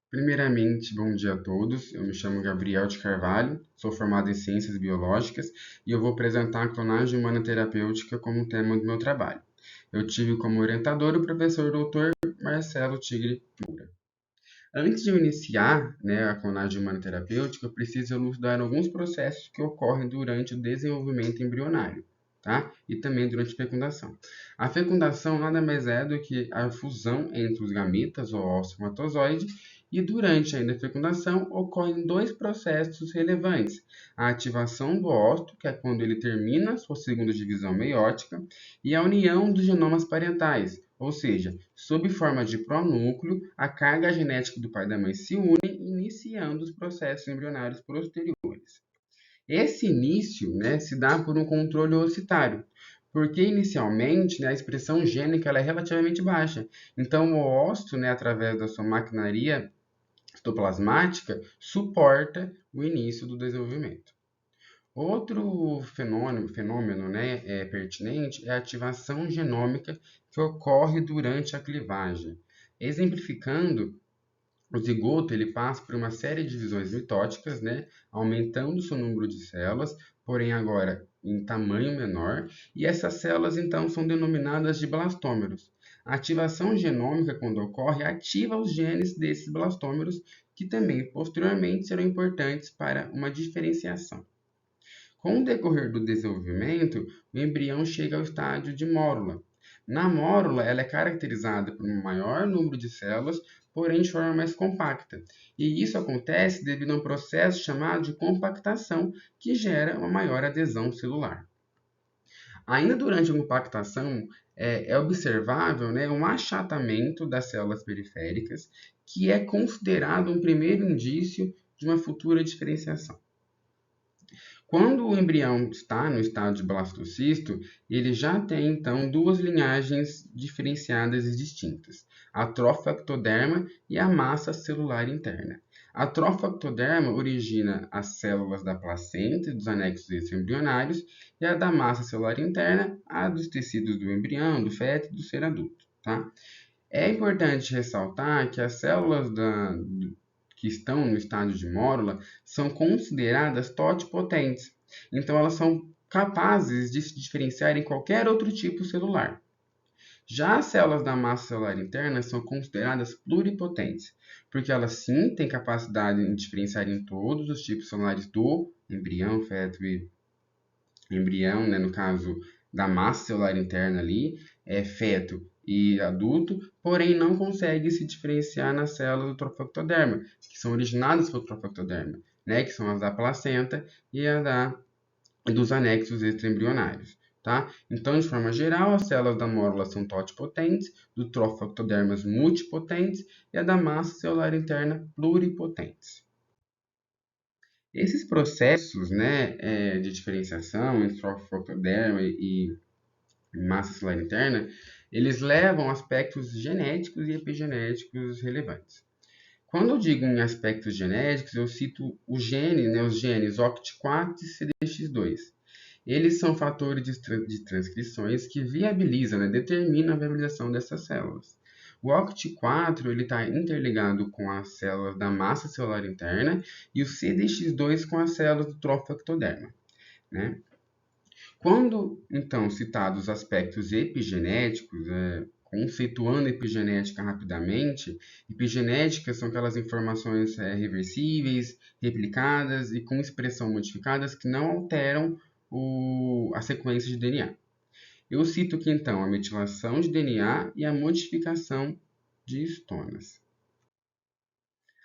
Primeiramente, bom dia a todos. Eu me chamo Gabriel de Carvalho, sou formado em Ciências Biológicas e eu vou apresentar a clonagem humana terapêutica como tema do meu trabalho. Eu tive como orientador o professor Dr. Marcelo Tigre Moura. Antes de eu iniciar, a clonagem humana terapêutica, eu preciso elucidar alguns processos que ocorrem durante o desenvolvimento embrionário, tá? E também durante a fecundação. A fecundação nada mais é do que a fusão entre os gametas ou espermatozoide e durante ainda a fecundação ocorrem dois processos relevantes: a ativação do óvulo, que é quando ele termina sua segunda divisão meiótica, e a união dos genomas parentais, ou seja, sob forma de pronúcleo, a carga genética do pai e da mãe se une, iniciando os processos embrionários posteriores. Esse início, se dá por um controle ocitário, porque inicialmente, a expressão gênica ela é relativamente baixa. Então, o ócito, através da sua maquinaria citoplasmática, suporta o início do desenvolvimento. Outro fenômeno pertinente é a ativação genômica que ocorre durante a clivagem. Exemplificando, o zigoto ele passa por uma série de divisões mitóticas, aumentando seu número de células, porém agora em tamanho menor, e essas células então são denominadas de blastômeros. A ativação genômica, quando ocorre, ativa os genes desses blastômeros, que também posteriormente serão importantes para uma diferenciação. Com o decorrer do desenvolvimento, o embrião chega ao estágio de mórula. Na mórula, ela é caracterizada por um maior número de células, porém de forma mais compacta. E isso acontece devido a um processo chamado de compactação, que gera uma maior adesão celular. Ainda durante a compactação, é observável um achatamento das células periféricas, que é considerado um primeiro indício de uma futura diferenciação. Quando o embrião está no estado de blastocisto, ele já tem então duas linhagens diferenciadas e distintas: a trofectoderma e a massa celular interna. A trofectoderma origina as células da placenta e dos anexos extraembrionários, e a da massa celular interna, a dos tecidos do embrião, do feto e do ser adulto. Tá? É importante ressaltar que as células que estão no estágio de mórula são consideradas totipotentes, então elas são capazes de se diferenciar em qualquer outro tipo celular. Já as células da massa celular interna são consideradas pluripotentes, porque elas sim têm capacidade de diferenciar em todos os tipos celulares do embrião, feto e embrião, no caso da massa celular interna ali, feto e adulto, porém não consegue se diferenciar nas células do trofectoderma, que são originadas pelo trofectoderma, que são as da placenta e dos anexos extraembrionários. Tá? Então, de forma geral, as células da mórula são totipotentes, do trofectodermas multipotentes e a da massa celular interna pluripotentes. Esses processos de diferenciação entre trofectoderma e massa celular interna, eles levam a aspectos genéticos e epigenéticos relevantes. Quando eu digo em aspectos genéticos, eu cito os genes OCT4 e CDX2. Eles são fatores de transcrições que viabilizam, determinam a viabilização dessas células. O OCT4 está interligado com as células da massa celular interna e o CDX2 com as células do trofectoderma. Né? Quando, então, citados os aspectos epigenéticos, conceituando epigenética rapidamente, epigenéticas são aquelas informações reversíveis, replicadas e com expressão modificadas que não alteram a sequência de DNA. Eu cito aqui, então, a metilação de DNA e a modificação de histonas.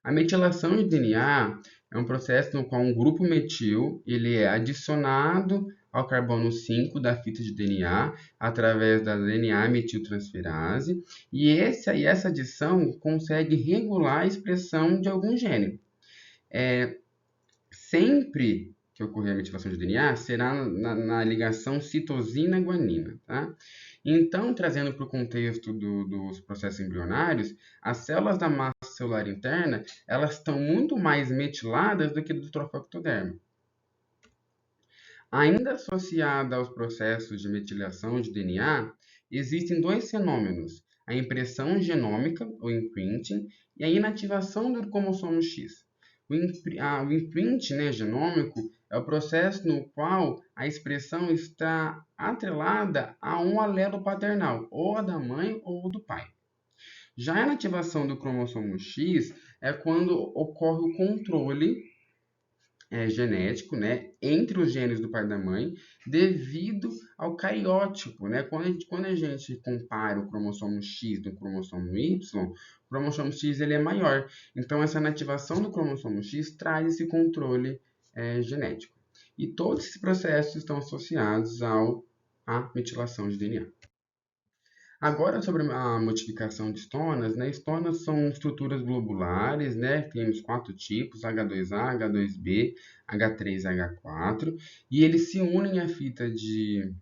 A metilação de DNA é um processo no qual um grupo metil ele é adicionado ao carbono 5 da fita de DNA através da DNA metiltransferase, e essa adição consegue regular a expressão de algum gene. Sempre que ocorrer a metilação de DNA, será na ligação citosina-guanina. Tá? Então, trazendo para o contexto dos processos embrionários, as células da massa celular interna elas estão muito mais metiladas do que do trofectoderma. Ainda associada aos processos de metilação de DNA, existem dois fenômenos: a impressão genômica, ou imprinting, e a inativação do cromossomo X. O imprint, né, genômico é o processo no qual a expressão está atrelada a um alelo paternal, ou a da mãe ou do pai. Já a inativação do cromossomo X é quando ocorre o controle genético, né, entre os genes do pai e da mãe, devido ao cariótipo, né? Quando a gente compara o cromossomo X do cromossomo Y, o cromossomo X ele é maior. Então, essa inativação do cromossomo X traz esse controle genético. E todos esses processos estão associados à metilação de DNA. Agora, sobre a modificação de estonas, né? Estonas são estruturas globulares, né? Temos 4 tipos, H2A, H2B, H3 e H4, e eles se unem à fita de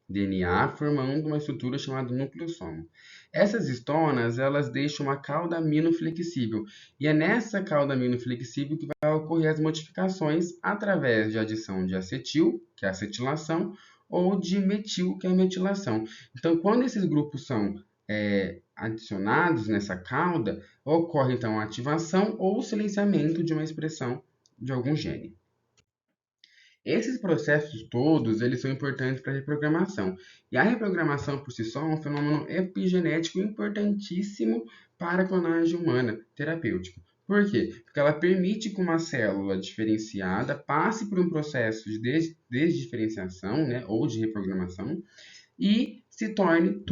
DNA, formando uma estrutura chamada nucleossomo. Essas estonas, elas deixam uma cauda aminoflexível, e é nessa cauda aminoflexível que vai ocorrer as modificações através de adição de acetil, que é a acetilação, ou de metil, que é a metilação. Então, quando esses grupos são adicionados nessa cauda, ocorre então a ativação ou silenciamento de uma expressão de algum gene. Esses processos todos, eles são importantes para a reprogramação. E a reprogramação por si só é um fenômeno epigenético importantíssimo para a clonagem humana terapêutica. Por quê? Porque ela permite que uma célula diferenciada passe por um processo de desdiferenciação, né, ou de reprogramação, e se torne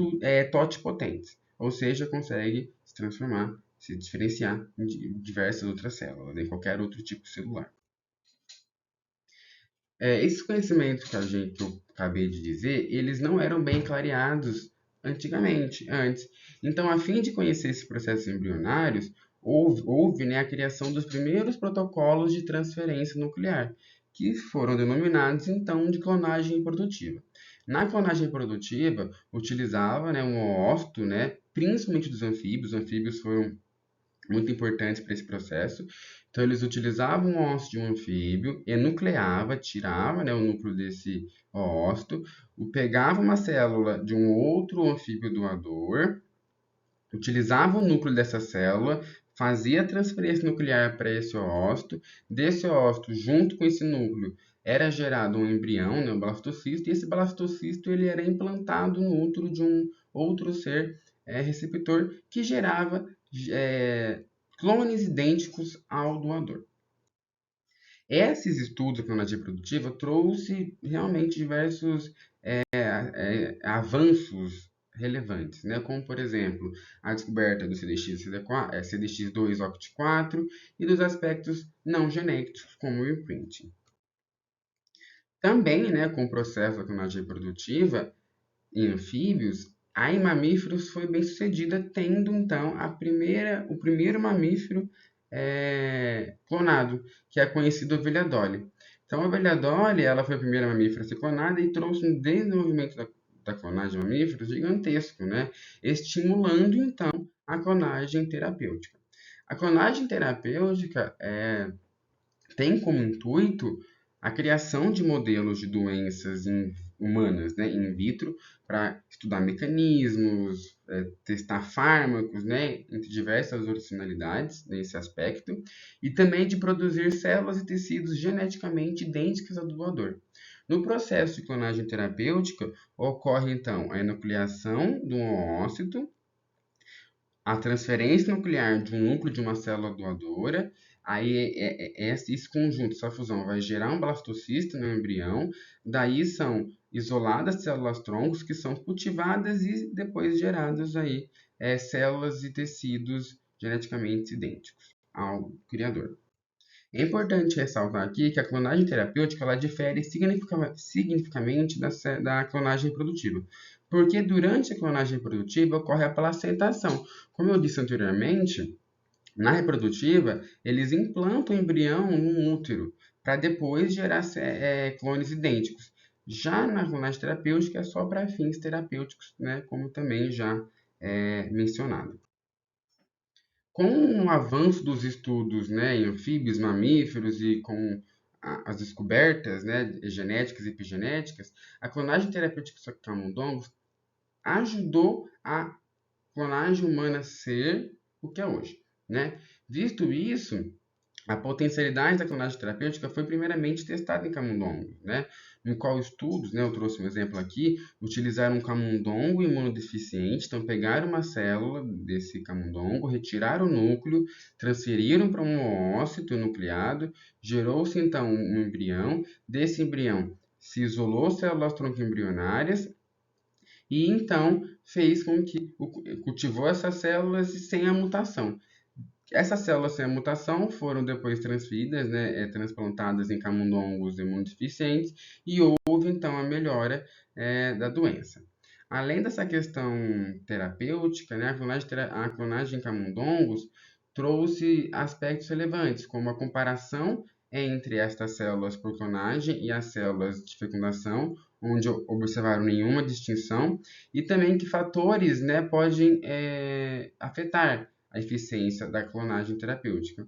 totipotente, ou seja, consegue se transformar, se diferenciar em diversas outras células, em qualquer outro tipo celular. Esses conhecimentos que eu acabei de dizer, eles não eram bem clareados antes. Então, a fim de conhecer esses processos embrionários, houve, né, a criação dos primeiros protocolos de transferência nuclear, que foram denominados, então, de clonagem produtiva. Na clonagem produtiva, utilizava, né, um ócito, né, principalmente dos anfíbios. Os anfíbios foram muito importantes para esse processo. Então, eles utilizavam o ósseo de um anfíbio, enucleava, tirava, né, o núcleo desse ósseo, pegava uma célula de um outro anfíbio doador, utilizava o núcleo dessa célula, fazia a transferência nuclear para esse ósseo, desse ósseo, junto com esse núcleo, era gerado um embrião, né, um blastocisto, e esse blastocisto ele era implantado no útero de um outro ser receptor que gerava clones idênticos ao doador. Esses estudos da clonagem produtiva trouxe realmente diversos avanços relevantes, né? Como, por exemplo, a descoberta do CDX2-OCT4 e dos aspectos não genéticos, como o imprinting. Também, né, com o processo da clonagem produtiva em anfíbios, em mamíferos foi bem sucedida, tendo então o primeiro mamífero clonado, que é a conhecida ovelha Dolly. Então, a ovelha Dolly ela foi a primeira mamífera a ser clonada e trouxe um desenvolvimento da clonagem de mamíferos gigantesco, né? Estimulando então a clonagem terapêutica. A clonagem terapêutica tem como intuito a criação de modelos de doenças humanas, né, in vitro, para estudar mecanismos, testar fármacos, né, entre diversas outras finalidades nesse aspecto, e também de produzir células e tecidos geneticamente idênticos ao do doador. No processo de clonagem terapêutica, ocorre então a enucleação do oócito, a transferência nuclear de um núcleo de uma célula doadora. Aí esse conjunto, essa fusão vai gerar um blastocisto no embrião, daí são isoladas células troncos que são cultivadas e depois geradas aí células e tecidos geneticamente idênticos ao criador. É importante ressaltar aqui que a clonagem terapêutica ela difere significativamente da clonagem reprodutiva, porque durante a clonagem reprodutiva ocorre a placentação. Como eu disse anteriormente, na reprodutiva, eles implantam o embrião no útero para depois gerar clones idênticos. Já na clonagem terapêutica é só para fins terapêuticos, né, como também já mencionado. Com o avanço dos estudos, né, em anfíbios, mamíferos e com as descobertas, né, genéticas e epigenéticas, a clonagem terapêutica camundongos ajudou a clonagem humana ser o que é hoje, né? Visto isso, a potencialidade da clonagem terapêutica foi primeiramente testada em camundongos, né? Em qual estudos, né, eu trouxe um exemplo aqui, utilizaram um camundongo imunodeficiente, então pegaram uma célula desse camundongo, retiraram o núcleo, transferiram para um oócito nucleado, gerou-se então um embrião, desse embrião se isolou células tronco embrionárias e então fez com que cultivou essas células sem a mutação. Essas células sem a mutação foram depois transferidas, né, transplantadas em camundongos imunodeficientes e houve então a melhora da doença. Além dessa questão terapêutica, né, a clonagem em camundongos trouxe aspectos relevantes, como a comparação entre estas células por clonagem e as células de fecundação, onde observaram nenhuma distinção, e também que fatores, né, podem afetar a eficiência da clonagem terapêutica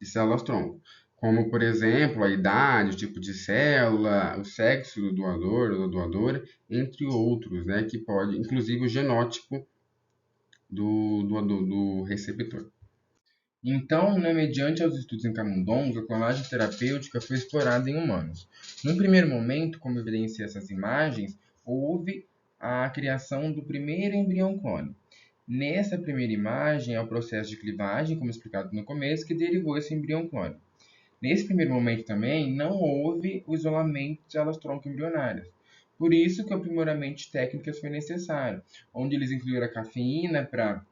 de células-tronco, como, por exemplo, a idade, o tipo de célula, o sexo do doador ou da doadora, entre outros, né, que pode, inclusive o genótipo do receptor. Então, né, mediante os estudos em camundongos, a clonagem terapêutica foi explorada em humanos. Num primeiro momento, como evidencia essas imagens, houve a criação do primeiro embrião clone. Nessa primeira imagem é o processo de clivagem, como explicado no começo, que derivou esse embrião clone. Nesse primeiro momento também não houve o isolamento de células tronco embrionárias. Por isso que o aprimoramento de técnicas foi necessário, onde eles incluíram a cafeína para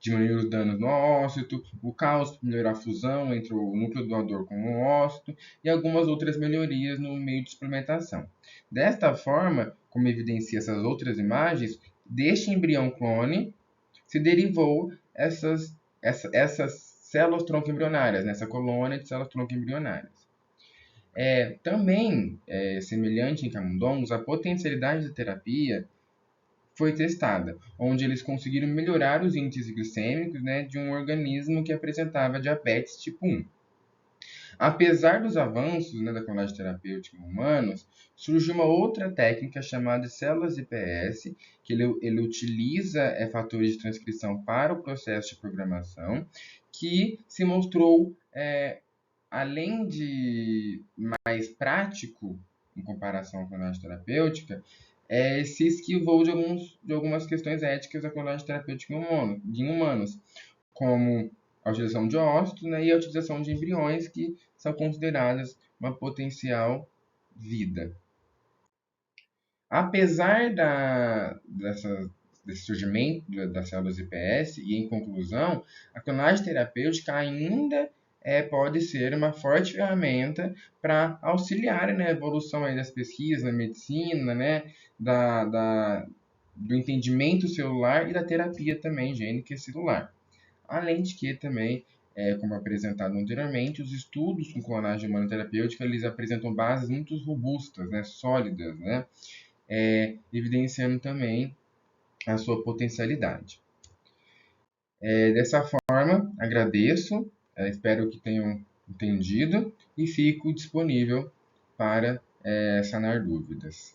diminuir os danos no óssito, o caos para melhorar a fusão entre o núcleo doador com o óssito e algumas outras melhorias no meio de suplementação. Desta forma, como evidencia essas outras imagens, deste embrião clone se derivou essas células tronco embrionárias, nessa colônia de células tronco embrionárias. Também, semelhante em camundongos, a potencialidade da terapia foi testada, onde eles conseguiram melhorar os índices glicêmicos, né, de um organismo que apresentava diabetes tipo 1. Apesar dos avanços, né, da clonagem terapêutica em humanos, surgiu uma outra técnica chamada células iPS, que ele utiliza fatores de transcrição para o processo de programação, que se mostrou, além de mais prático em comparação à clonagem terapêutica, se esquivou de algumas questões éticas da clonagem terapêutica em humanos, como a utilização de ócitos, né, e a utilização de embriões que são consideradas uma potencial vida. Apesar desse surgimento das células iPS, e em conclusão, a clonagem terapêutica ainda pode ser uma forte ferramenta para auxiliar, né, a evolução aí das pesquisas na medicina, né, do entendimento celular e da terapia também gênica e celular. Além de que também, como apresentado anteriormente, os estudos com clonagem humana terapêutica eles apresentam bases muito robustas, né, sólidas, né, evidenciando também a sua potencialidade. Dessa forma, agradeço, espero que tenham entendido e fico disponível para sanar dúvidas.